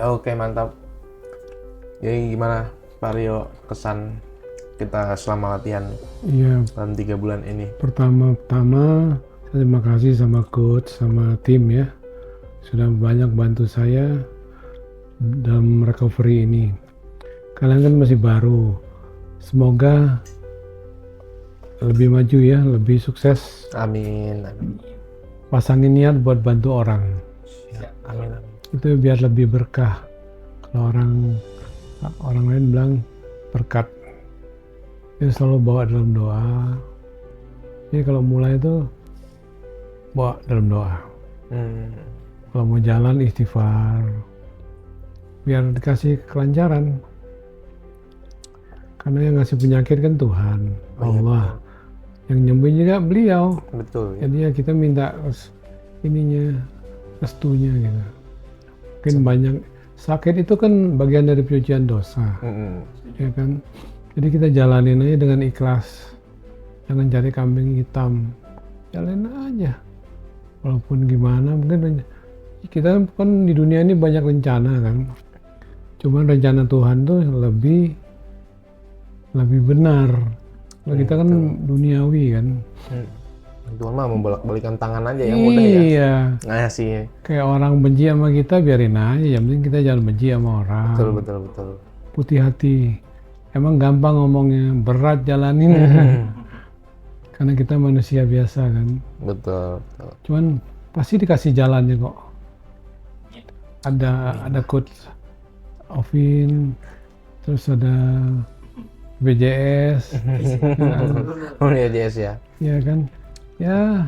Oke, mantap. Jadi gimana Pak Rio kesan kita selama latihan Iya, dalam 3 bulan ini? pertama-tama terima kasih sama coach, sama tim ya. Sudah banyak bantu saya dalam recovery ini. Kalian kan masih baru. Semoga lebih maju ya, lebih sukses. Amin. Amin. Pasangin niat buat bantu orang. Ya, amin. Amin. Itu biar lebih berkah. Kalau orang lain bilang berkat. Itu selalu bawa dalam doa. Jadi kalau mulai itu bawa dalam doa. Kalau mau jalan istighfar. Biar dikasih kelancaran. Karena yang ngasih penyakit kan Tuhan, Allah. Yang nyembuhin juga beliau. Betul. Ya. Jadi ya kita minta restunya gitu. Mungkin banyak sakit itu kan bagian dari pencucian dosa, ya kan. Jadi kita jalanin aja dengan ikhlas, jangan cari kambing hitam, jalanin aja. Walaupun gimana, mungkin kita kan di dunia ini banyak rencana kan. Cuman rencana Tuhan tuh lebih benar. Kalau kita kan duniawi kan. Tuhan mah membolak-balikan tangan aja yang mudah ya. Iya. Nah sih. Kayak orang benci sama kita biarin aja, yang penting kita jangan benci sama orang. Betul. Putih hati. Emang gampang ngomongnya, berat jalanin. Karena kita manusia biasa kan. Betul. Cuman pasti dikasih jalannya kok. Ada coach Ovin, terus ada BJS. Oh ya JS ya. Ya kan, ya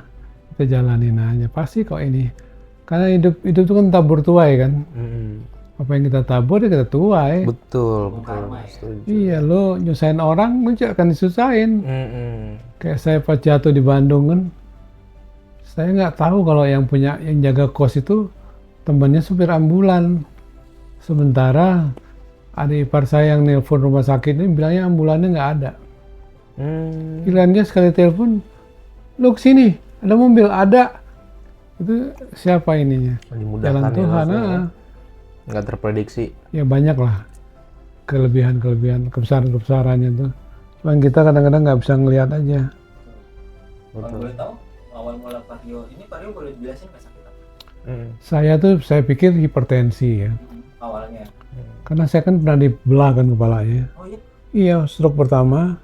kita jalanin aja. Pasti kok ini. Karena hidup itu kan tabur tuai kan. Apa yang kita tabur ya kita tuai. Betul. Setuju. Iya, lo nyusahin orang, lo juga akan disusahin. Kayak saya pas jatuh di Bandung kan, saya nggak tahu kalau yang jaga kos itu temannya supir ambulan. Sementara adik ipar saya yang nelpon rumah sakit ini bilangnya ambulannya nggak ada. Pilihannya sekali telepon, lo kesini, ada mobil, ada. Itu siapa ininya? Jalan Tuhan. Nggak terprediksi. Ya banyak lah kelebihan, kebesarannya tuh. Cuman kita kadang-kadang nggak bisa ngelihat aja. Kalau boleh tahu, awal mula Pak Rio ini, Pak Rio boleh jelasin nggak sakit apa? Saya pikir hipertensi ya. Awalnya. Karena saya kan pernah dibelah kan kepalanya. Oh iya? Iya, stroke pertama.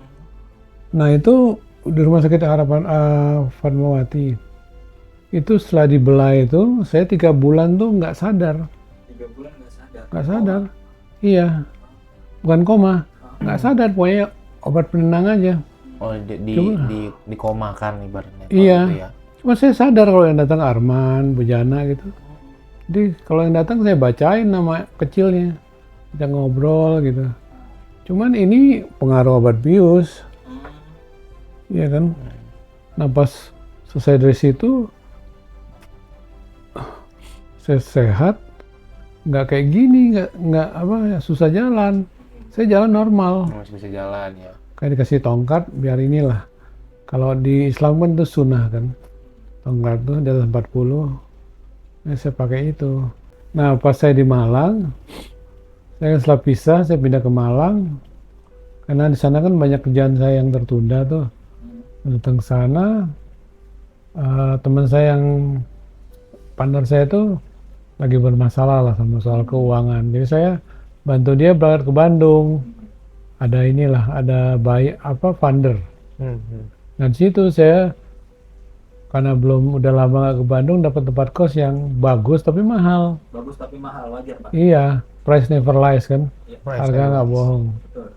Nah itu di rumah sakit Harapan Fatmawati. Itu setelah dibelah itu, saya 3 bulan tuh nggak sadar. 3 bulan nggak sadar? Nggak sadar. Iya. Bukan koma. Nggak sadar, pokoknya obat penenang aja. Oh, dikomakan ibaratnya. Iya. Gitu ya. Cuma saya sadar kalau yang datang Arman, Bujana gitu. Jadi kalau yang datang saya bacain nama kecilnya. Kita ngobrol gitu. Cuman ini pengaruh obat bius. Iya kan? Nah pas selesai dari situ, saya sehat. Nggak kayak gini, nggak susah jalan. Saya jalan normal. Masih bisa jalan ya. Kayak dikasih tongkat biar inilah. Kalau di Islam kan itu sunnah kan. Tongkat tuh di atas 40. Saya pakai itu. Nah pas saya di Malang, saya setelah pisah saya pindah ke Malang. Karena di sana kan banyak kerjaan saya yang tertunda tuh. Datang ke sana, teman saya yang partner saya tuh lagi bermasalah lah sama soal keuangan. Jadi saya bantu dia berangkat ke Bandung. Ada funder. Nah di situ saya karena udah lama gak ke Bandung, dapat tempat kos yang bagus tapi mahal. Bagus tapi mahal, wajar Pak? Iya, price never lies kan. Ya. Harga nggak bohong. Betul.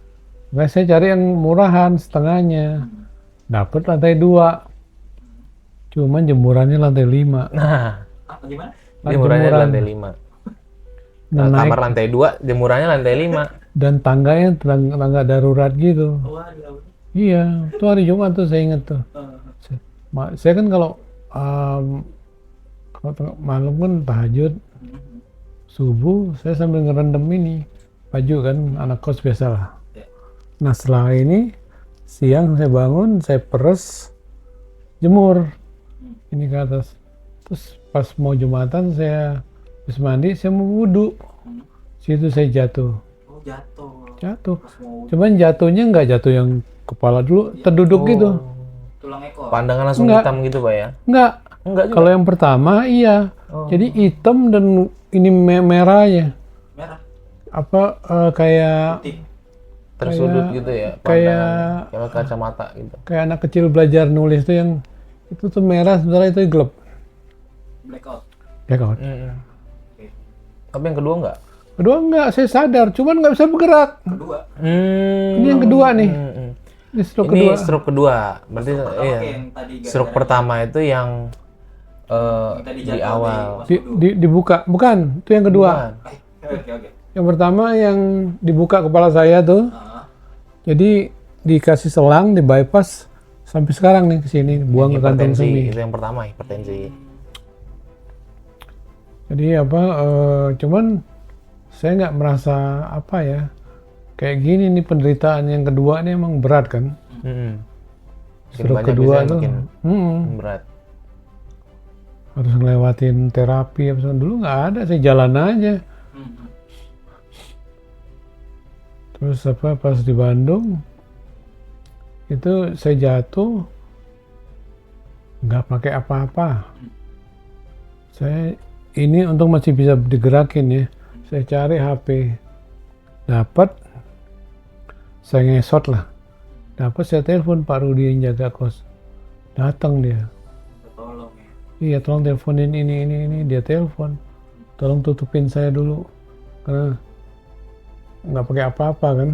Nah, saya cari yang murahan, setengahnya. Dapat lantai 2. Cuman jemurannya lantai 5. Nah, Gimana? jemurannya lantai 5. Nah, kamar lantai 2, jemurannya lantai 5. Dan tangganya tangga darurat gitu. Waduh. Iya, itu hari Jumat tuh saya inget tuh. Saya kan kalau malam kan tahajud, subuh saya sambil ngerendam ini baju kan, anak kos biasa lah. Nah setelah ini siang saya bangun, saya peres, jemur ini ke atas. Terus pas mau Jumatan saya habis mandi, saya mau wudhu. Situ saya jatuh. Oh, jatuh. Jatuh. Pas mau Cuman jatuhnya nggak jatuh yang kepala dulu, terduduk gitu. tulang ekor. Pandangan langsung Enggak. hitam gitu Pak ya? Nggak. Enggak juga. Kalau yang pertama iya. Oh. Jadi hitam dan ini merahnya. Merah. Apa kayak Putih. Tersudut gitu ya? kayak- Pandangan, kayak kacamata gitu. kayak anak kecil belajar nulis tuh yang itu tuh merah, sebenarnya itu gelap. Blackout. Blackout. Oke. Tapi yang kedua enggak? Kedua enggak, saya sadar, cuman nggak bisa bergerak. Kedua. Ini yang kedua nih. Ini stroke Ini kedua. stroke kedua. Berarti Pertama iya. kayak yang tadi Stroke gara-gara pertama itu yang tadi di jatuh awal. Dibuka, bukan? Itu yang kedua. Bukan. Oke. Yang pertama yang dibuka kepala saya tuh. Jadi dikasih selang, di bypass sampai sekarang nih ke sini, buang ke kantong Hipertensi, semih. itu yang pertama hipertensi. Jadi apa? Cuman saya nggak merasa apa ya. Kayak gini nih penderitaan yang kedua ini emang berat kan? Makin Stroke banyak kedua biasanya tuh makin berat. harus ngelewatin terapi apa segala. Dulu nggak ada, saya jalan aja. Terus apa pas di Bandung itu saya jatuh nggak pakai apa-apa. Saya ini untung masih bisa digerakin ya. Saya cari HP, dapat, saya ngesot lah. Dapat, saya telepon Pak Rudi yang jaga kos. Datang dia. Tolong ya. Iya, tolong teleponin ini. Dia telepon. Tolong tutupin saya dulu. Karena nggak pakai apa-apa kan.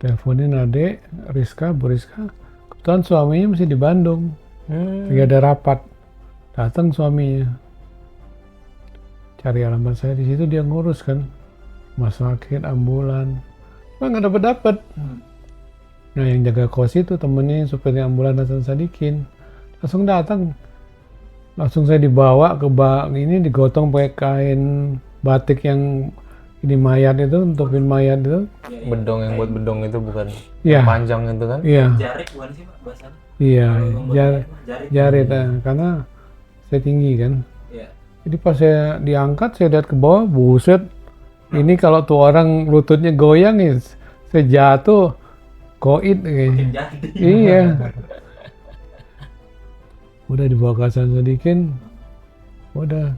Teleponin adek, Rizka, Bu Rizka. Kebetulan suaminya masih di Bandung. Lagi ada rapat. Datang suaminya. Cari alamat saya, di situ dia ngurus kan. Rumah sakit, ambulan. Nggak dapet. Nah yang jaga kos itu temennya supirnya ambulan Hasan Sadikin. Langsung datang. Langsung saya dibawa ke ini, digotong pakai kain batik yang ini mayat itu, nutupin mayat itu. Bedong yang buat bedong itu bukan Iya. yang panjang itu kan? Iya. Jarik bukan sih Pak bahasanya? Iya, Jarik. jarit karena saya tinggi kan. Iya. Jadi pas saya diangkat, saya lihat ke bawah, buset. Ini kalau tuh orang lututnya goyang ya, saya jatuh, koit kayaknya. Jadi. Iya. Udah dibawa ke Hasan Sadikin, udah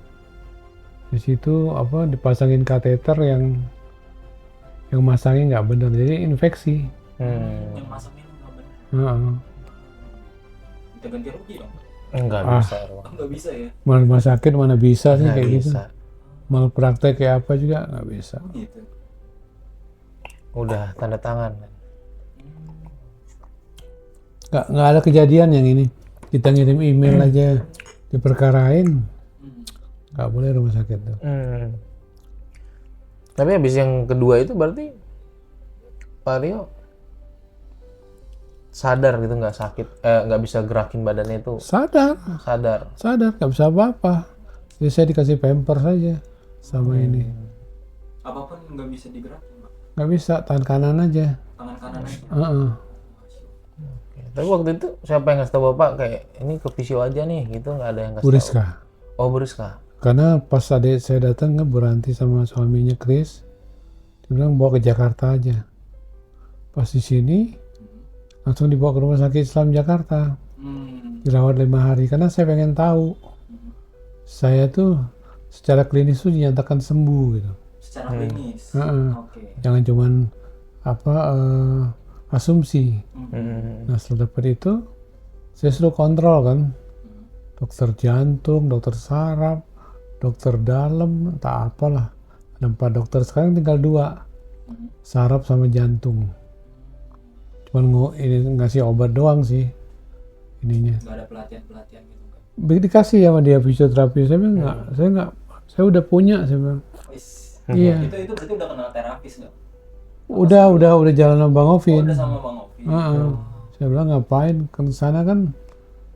di situ apa dipasangin kateter yang masangnya nggak benar, jadi infeksi. Yang masak minum nggak benar. Heeh. Kita ganti rugi dong. Enggak Ah. bisa. Nggak bisa ya. Mana rumah sakit mana bisa sih Nggak kayak gitu. bisa. Mal praktek kayak apa juga nggak bisa. Gitu. Udah tanda tangan. Nggak ada kejadian yang ini. Kita ngirim email aja diperkarain, nggak boleh rumah sakit tuh. Tapi habis yang kedua itu berarti Pak Rio sadar gitu, nggak sakit, nggak bisa gerakin badannya itu. Sadar, nggak bisa apa-apa. Jadi saya dikasih pamper saja sama ini. Apapun nggak bisa digerakin Pak. Nggak bisa, tangan kanan aja. Tangan kanan aja. Heeh. Tapi waktu itu siapa yang ngasih tahu Bapak kayak ini ke visio aja nih gitu, nggak ada yang ngasih Bu tahu? Rizka. Oh Bu Rizka. Karena pas adik saya datang kan berhenti sama suaminya Chris, dia bilang bawa ke Jakarta aja. Pas di sini langsung dibawa ke Rumah Sakit Islam Jakarta, dirawat 5 hari karena saya pengen tahu saya tuh secara klinis tuh dinyatakan sembuh gitu. Secara klinis. Oke. Jangan cuman apa asumsi. Nah setelah dapat itu saya suruh kontrol kan, dokter jantung, dokter saraf, dokter dalam, tak apalah. Ada 4 dokter, sekarang tinggal 2, saraf sama jantung. Cuman ini ngasih obat doang sih ininya. Nggak ada pelatihan gitu kan? Dikasih sama dia fisioterapi, saya bilang nggak, saya udah punya, saya bilang. Iya. Itu berarti udah kenal terapis dong? Udah jalan sama Bang Ovin. Udah sama Bang Ovi. Saya bilang ngapain ke sana kan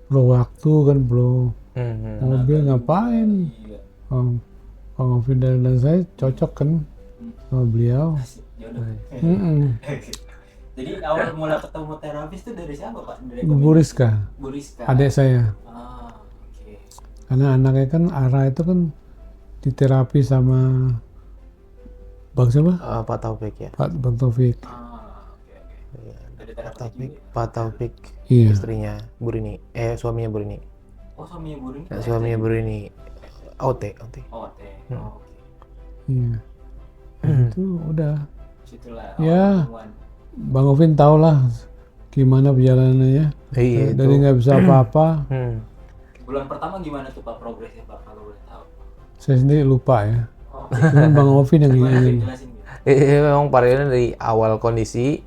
perlu waktu kan, perlu mobil, ngapain. Iya. Bang Ovin dan saya cocok kan sama beliau. Jodoh. Jadi awal mula ketemu terapis itu dari siapa Pak? Dari Bu Rizka, Bu Rizka. adik saya. Oke. Karena anaknya kan Ara itu kan diterapi sama Bang siapa? Pak Taufik ya. Bang Taufik. Oke. Iya, Dari Pak terapi Taufik, juga ya? Pak Taufik, Iya. istrinya Bu Rini, suaminya Bu Rini. Oh, suaminya Bu Rini. Suaminya Bu Rini, OT. Oh, teh. Hmm. Oh, oke. Iya. Itu udah. Situlah Ya. pertemuan. Bang Ovin tau lah gimana perjalanannya. Iya, Dari itu. nggak bisa apa-apa. Bulan pertama gimana tuh Pak progresnya Pak kalau boleh tahu? Saya sendiri lupa ya. Oh, Cuman Bang Ovin yang gimana tuh ingin. jelasin gitu. Memang Pak Rini dari awal kondisi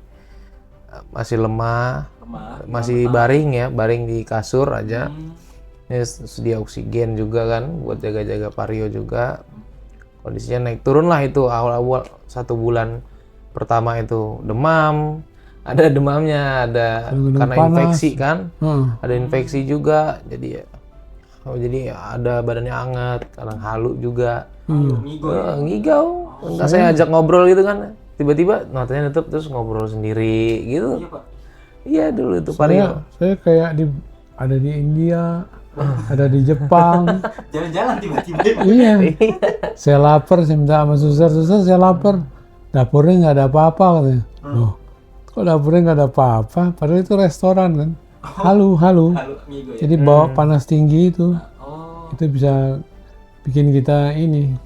masih lemah, Lemah. masih baring ya, baring di kasur aja. Hmm. Ya, sedia oksigen juga kan buat jaga-jaga Vario juga. Kondisinya naik turun lah itu awal-awal 1 bulan pertama itu demam, ada demamnya, ada Kadang-kadang karena panas. infeksi kan, ada Hmm. infeksi juga, jadi ya ada badannya hangat, kadang halu juga, Ngigo ya? ngigau, enggak saya ajak ngobrol gitu kan, tiba-tiba matanya nutup terus ngobrol sendiri gitu. Iya Pak. Iya dulu itu Vario. Saya kayak ada di India, ada di Jepang. Jalan-jalan tiba-tiba. Iya. Saya lapar, saya minta sama suster, saya lapar. Dapurnya nggak ada apa-apa katanya. Loh, kok dapurnya nggak ada apa-apa? Padahal itu restoran kan. Halu. Halo ngigo ya. Jadi bawa panas tinggi itu. Oh. Itu bisa bikin kita ini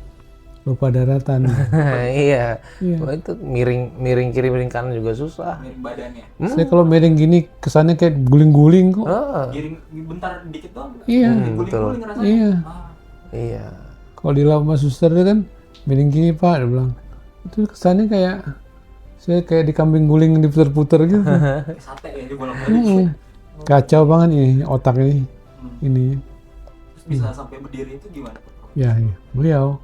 lupa daratan. Iya. Iya. Wah, itu miring kiri miring kanan juga susah. Miring badannya. Saya kalau miring gini kesannya kayak guling-guling kok. Giring bentar dikit doang. Iya. Guling-guling rasanya. Iya. Iya. Kalau di lab sama suster itu kan miring gini Pak, dia bilang. Itu kesannya kayak saya kayak di kambing guling diputer-puter gitu. Kayak sate ya dibolak-balik. Kacau banget ini otak ini. Ini. Terus bisa sampai berdiri itu gimana Pak? Ya, beliau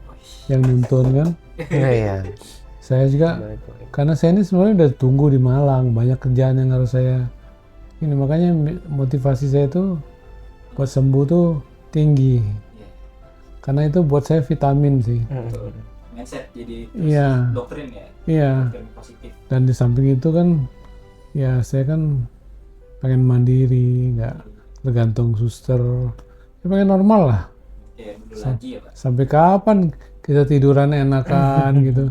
yang nuntun kan. Iya. Saya juga karena saya ini sebenarnya udah tunggu di Malang, banyak kerjaan yang harus saya ini, makanya motivasi saya tuh buat sembuh tuh tinggi. Iya. Karena itu buat saya vitamin sih. Mindset jadi Iya. doktrin ya. Iya. Doktrin positif. Dan di samping itu kan ya saya kan pengen mandiri, nggak tergantung suster. Ya pengen normal lah. Ya dulu lagi ya Pak. Sampai kapan kita tiduran enakan gitu.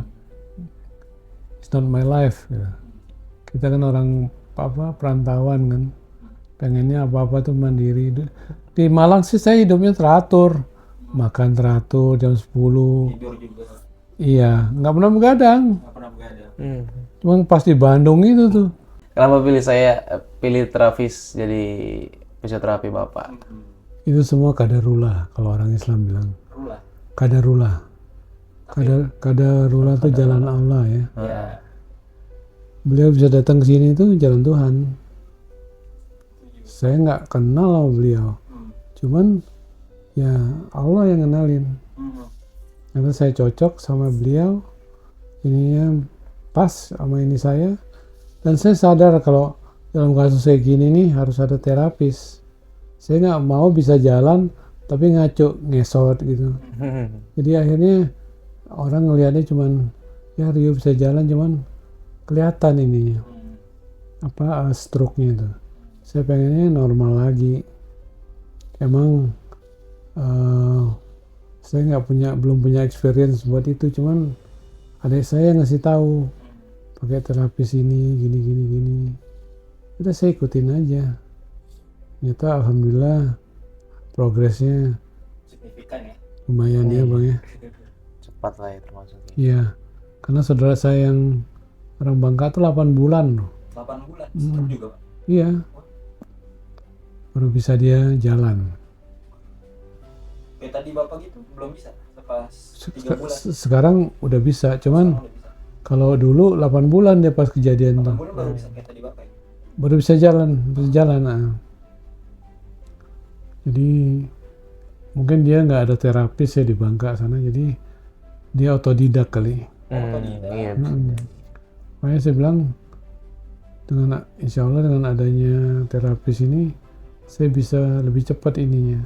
It's not my life gitu. Kita kan orang perantauan kan. Pengennya apa-apa tuh mandiri. Di Malang sih saya hidupnya teratur. Makan teratur jam 10. Tidur juga. Iya, nggak pernah begadang. Nggak pernah begadang. Cuma pas di Bandung itu tuh. Kenapa pilih terapis jadi fisioterapi Bapak? Itu semua kadarullah kalau orang Islam bilang. Rulah. Kadarullah. Kadarullah itu jalan Allah ya. Ya. Beliau bisa datang ke sini itu jalan Tuhan. Saya nggak kenal sama beliau. Cuman ya Allah yang kenalin. Karena saya cocok sama beliau, ininya pas sama ini saya. Dan saya sadar kalau dalam kasus saya gini nih harus ada terapis. Saya nggak mau bisa jalan tapi ngaco, ngesot gitu. Jadi akhirnya orang ngelihatnya cuman ya Rio bisa jalan, cuman kelihatan ininya stroke-nya itu. Saya pengennya normal lagi. Emang saya belum punya experience buat itu, cuman adik saya ngasih tahu pakai terapis ini gini. Udah saya ikutin aja. Ternyata alhamdulillah progresnya Signifikan ya. lumayan ya Bang ya. Cepat lah ya termasuk. Iya, karena saudara saya yang orang Bangka tuh 8 bulan loh. 8 bulan. Stroke juga Pak. Iya. Baru bisa dia jalan. Kayak tadi Bapak gitu belum bisa. Pas 3 bulan. Sekarang udah bisa, cuman Sekarang udah bisa. kalau dulu 8 bulan dia pas kejadian 8 tuh. bulan baru bisa kayak tadi Bapak ya. Baru bisa jalan. Jadi mungkin dia nggak ada terapis ya di Bangka sana, jadi dia otodidak kali. Iya. Makanya saya bilang insya Allah dengan adanya terapis ini saya bisa lebih cepat ininya,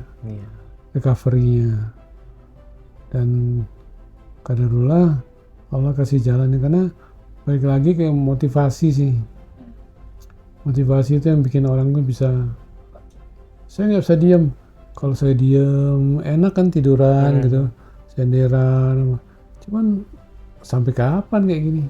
recovery-nya. Dan kadarullah Allah kasih jalannya, karena balik lagi ke motivasi sih. Motivasi itu yang bikin orang tuh bisa. Saya nggak bisa diam. Kalau saya diam enak kan tiduran gitu, senderan. Cuman sampai kapan kayak gini?